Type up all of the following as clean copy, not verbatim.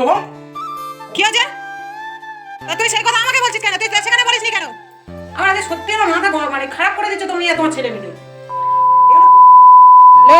বাবা কি হয়েছে? তুই সেই কথা আমাকে বলছিস কেন? তুই সেখানে বলিসনি কেন? আমার আজ সত্যি আমার মাথা মানে খারাপ করে দিচ্ছ তুমি আর তোমার ছেলে মিলে। হ্যালো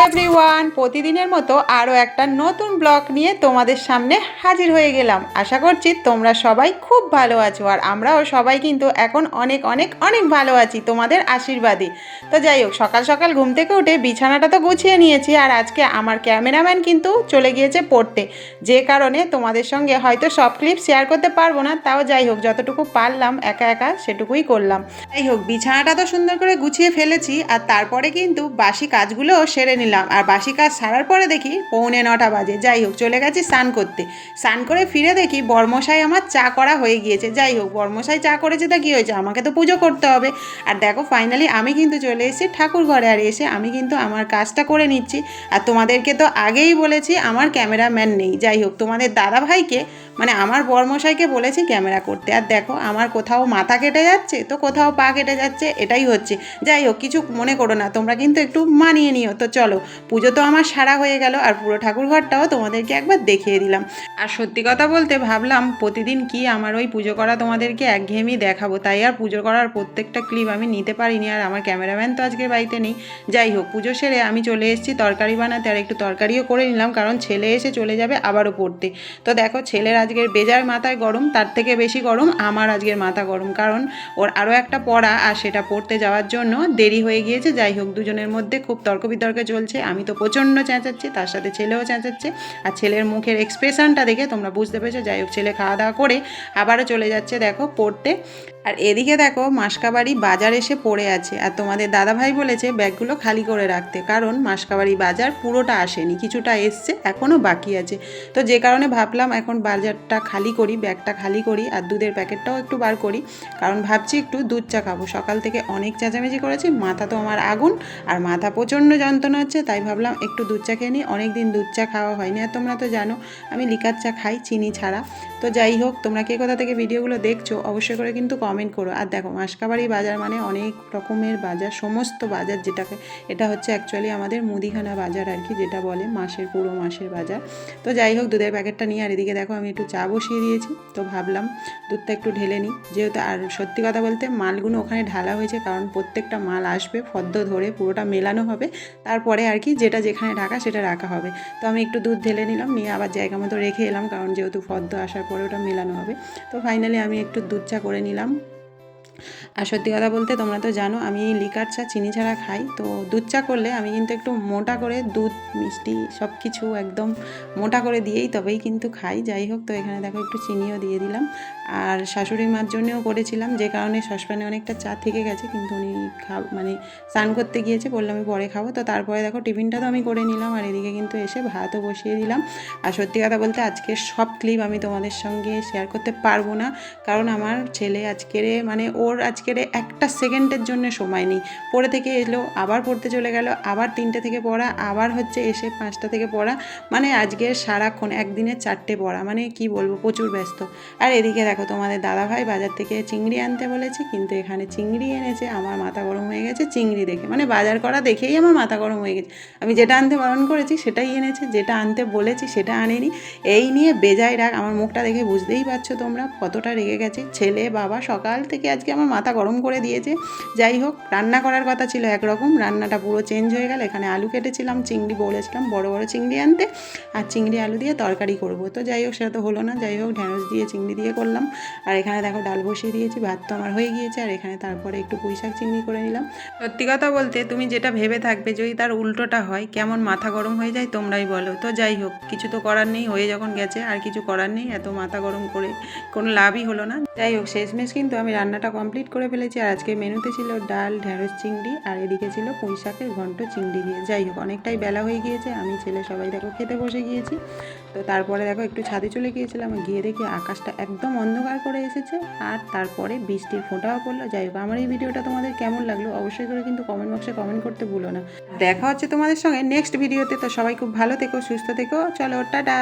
এভরিওয়ান, প্রতিদিনের মতো আরও একটা নতুন ব্লগ নিয়ে তোমাদের সামনে হাজির হয়ে গেলাম। আশা করছি তোমরা সবাই খুব ভালো আছো, আর আমরাও সবাই কিন্তু এখন অনেক অনেক অনেক ভালো আছি তোমাদের আশীর্বাদে। তো যাই হোক, সকাল সকাল ঘুম থেকে উঠে বিছানাটা তো গুছিয়ে নিয়েছি, আর আজকে আমার ক্যামেরাম্যান কিন্তু চলে গিয়েছে পড়তে, যে কারণে তোমাদের সঙ্গে হয়তো সব ক্লিপ শেয়ার করতে পারবো না। তাও যাই হোক, যতটুকু পারলাম একা একা সেটুকুই করলাম। যাই হোক, বিছানাটা তো সুন্দর করে গুছিয়ে ফেলেছি, আর তারপরে কিন্তু বাসি কাজগুলো সেরে নিলাম। আর বাসি কাজ সারার পরে দেখি 9:45 বাজে। যাই হোক, চলে গেছি স্নান করতে। স্নান করে ফিরে দেখি বর্মশাই আমার চা করা হয়ে গিয়েছে। যাই হোক, বর্মশাই চা করেছে তা কী হয়েছে, আমাকে তো পুজো করতে হবে। আর দেখো ফাইনালি আমি কিন্তু চলে এসেছি ঠাকুর ঘরে, আর এসে আমি কিন্তু আমার কাজটা করে নিচ্ছি। আর তোমাদেরকে তো আগেই বলেছি আমার ক্যামেরাম্যান নেই। যাই হোক, তোমাদের দাদা ভাইকে মানে আমার বর্মশাইকে বলেছি ক্যামেরা করতে। আর দেখো, আমার কোথাও মাথা কেটে যাচ্ছে তো কোথাও পা কেটে যাচ্ছে, এটাই হচ্ছে। যাই হোক, কিছু মনে করো না, তোমরা কিন্তু একটু মানিয়ে নিও। তো চলো, পুজো তো আমার সারা হয়ে গেল, আর পুরো ঠাকুর ঘরটাও তোমাদেরকে একবার দেখিয়ে দিলাম। আর সত্যি কথা বলতে ভাবলাম প্রতিদিন কি আমার ওই পুজো করা তোমাদেরকে একঘেয়েমি দেখাবো, তাই আর পুজো করার প্রত্যেকটা ক্লিপ আমি নিতে পারিনি। আর আমার ক্যামেরাম্যান তো আজকে বাড়িতে নেই। যাই হোক, পুজো সেরে আমি চলে এসেছি তরকারি বানাতে, আর একটু তরকারিও করে নিলাম, কারণ ছেলে এসে চলে যাবে আবারও পড়তে। তো দেখো, ছেলের আজকের বেজার মাথায় গরম, তার থেকে বেশি গরম আমার আজকের মাথা গরম, কারণ ওর আরও একটা পড়া, আর সেটা পড়তে যাওয়ার জন্য দেরি হয়ে গিয়েছে। যাই হোক, দুজনের মধ্যে খুব তর্ক বিতর্ক চলছে। আমি তো প্রচণ্ড চেঁচাচ্ছি, তার সাথে ছেলেও চেঁচাচ্ছে। আর ছেলের মুখের এক্সপ্রেশনটা দেখে তোমরা বুঝতে পেরেছো। যাই হোক, ছেলে খাওয়া দাওয়া করে আবারও চলে যাচ্ছে দেখো পড়তে। আর এদিকে দেখো, মাসকাবাড়ি বাজার এসে পড়ে আছে, আর তোমাদের দাদাভাই বলেছে ব্যাগগুলো খালি করে রাখতে, কারণ মাসকাবাড়ি বাজার পুরোটা আসেনি, কিছুটা এসছে, এখনও বাকি আছে। তো যে কারণে ভাবলাম এখন বাজারটা খালি করি, ব্যাগটা খালি করি, আর দুধের প্যাকেটটাও একটু বার করি, কারণ ভাবছি একটু দুধ চা খাবো। সকাল থেকে অনেক চেঁচামেচি করেছি, মাথা তো আমার আগুন, আর মাথা প্রচণ্ড যন্ত্রণা হচ্ছে, তাই ভাবলাম একটু দুধ চা খেয়ে নিই। অনেক দিন দুধ চা খাওয়া হয়নি, আর তোমরা তো জানো আমি লিকার চা খাই চিনি ছাড়া। তো যাই হোক, তোমরা কে কোথা থেকে ভিডিওগুলো দেখছো অবশ্যই করে কিন্তু কমেন্ট করো। আর দেখো, মাসকাবাড়ি বাজার মানে অনেক রকমের বাজার, সমস্ত বাজার, যেটাকে এটা হচ্ছে অ্যাকচুয়ালি আমাদের মুদিখানা বাজার আর কি, যেটা বলে মাসের পুরো মাসের বাজার। তো যাই হোক, দুধের প্যাকেটটা নিয়ে, আর এদিকে দেখো আমি একটু চা বসিয়ে দিয়েছি। তো ভাবলাম দুধটা একটু ঢেলে নিই যেহেতু। আর সত্যি কথা বলতে মালগুলো ওখানে ঢালা হয়েছে, কারণ প্রত্যেকটা মাল আসবে ফদ্দ ধরে, পুরোটা মেলানো হবে, তারপরে আর কি যেটা যেখানে ঢাকা সেটা রাখা হবে। তো আমি একটু দুধ ঢেলে নিলাম, নিয়ে আবার জায়গা মতো রেখে এলাম, কারণ যেহেতু ফদ্দ আসার পরে ওটা মেলানো হবে। তো ফাইনালি আমি একটু দুধ চা করে নিলাম। আর সত্যি কথা বলতে তোমরা তো জানো আমি লিকার চা চিনি ছাড়া খাই। তো দুধ চা করলে আমি কিন্তু একটু মোটা করে দুধ মিষ্টি সব কিছু একদম মোটা করে দিয়েই তবেই কিন্তু খাই। যাই হোক, তো এখানে দেখো একটু চিনিও দিয়ে দিলাম। আর শাশুড়ি মার জন্যও করেছিলাম, যে কারণে সসপ্যানে অনেকটা চা থেকে গেছে, কিন্তু উনি মানে স্নান করতে গিয়েছে, বললাম আমি পরে খাবো। তো তারপরে দেখো টিফিনটা তো আমি করে নিলাম, আর এদিকে কিন্তু এসে ভাতও বসিয়ে দিলাম। আর সত্যি কথা বলতে আজকে সব ক্লিপ আমি তোমাদের সঙ্গে শেয়ার করতে পারবো না, কারণ আমার ছেলে আজকের মানে ওর আজকের একটা সেকেন্ডের জন্য সময় নেই। পড়ে থেকে এলো, আবার পড়তে চলে গেল, আবার 3টে থেকে পড়া, আবার হচ্ছে এসে 5টা থেকে পড়া, মানে আজকের সারাক্ষণ একদিনে 4টে পড়া, মানে কি বলবো, প্রচুর ব্যস্ত। আর এদিকে দেখো, তোমাদের দাদাভাই বাজার থেকে চিংড়ি আনতে বলেছি, কিন্তু এখানে চিংড়ি এনেছে, আমার মাথা গরম হয়ে গেছে চিংড়ি দেখে, মানে বাজার করা দেখেই আমার মাথা গরম হয়ে গেছে। আমি যেটা আনতে বারণ করেছি সেটাই এনেছে, যেটা আনতে বলেছি সেটা আনেনি। এই নিয়ে বেজায় রাগ, আমার মুখটা দেখে বুঝতেই পারছো তোমরা কতটা রেগে গেছে। ছেলে বাবা সকাল থেকে আজকে আমার মাথা গরম করে দিয়েছে। যাই হোক, রান্না করার কথা ছিল একরকম, রান্নাটা পুরো চেঞ্জ হয়ে গেল। এখানে আলু কেটেছিলাম, চিংড়ি বলেছিলাম বড় বড় চিংড়ি আনতে, আর চিংড়ি আলু দিয়ে তরকারি করব। তো যাই হোক, সেটা তো হলো না। যাই হোক, ঢ্যাঁড়স দিয়ে চিংড়ি দিয়ে করলাম। আর এখানে দেখো ডাল বসিয়ে দিয়েছি, ভাত তো আমার হয়ে গিয়েছে, আর এখানে তারপরে একটু পুঁই শাক চিংড়ি করে নিলাম। সত্যি কথা বলতে তুমি যেটা ভেবে থাকবে যদি তার উল্টোটা হয়, কেমন মাথা গরম হয়ে যায় তোমরাই বলো। তো যাই হোক, কিছু তো করার নেই, হয়ে যখন গেছে আর কিছু করার নেই, এত মাথা গরম করে কোনো লাভই হলো না। যাই হোক, শেষমেশ কিন্তু আমি রান্নাটা কমপ্লিট করে ফেলেছি। আর আজকে মেনুতে ছিল ডাল, ঢ্যাঁড়স চিংড়ি, আর এদিকে ছিল পুঁই শাকের ঘন্ট চিংড়ি দিয়ে। যাই হোক, অনেকটাই বেলা হয়ে গিয়েছে, আমি ছেলে সবাই দেখো খেতে বসে গিয়েছি। তো তারপরে দেখো একটু ছাদে চলে গিয়েছিলাম, গিয়ে দেখি আকাশটা একদম অন্ধকার করে এসেছে, আর তারপরে বৃষ্টির ফোঁটাও পড়লো। যাই হোক, আমার এই ভিডিওটা তোমাদের কেমন লাগলো অবশ্যই করে কিন্তু কমেন্ট বক্সে কমেন্ট করতে ভুলো না। দেখা হচ্ছে তোমাদের সঙ্গে নেক্সট ভিডিওতে। তো সবাই খুব ভালো থেকো, সুস্থ থেকো, চলো টাটা।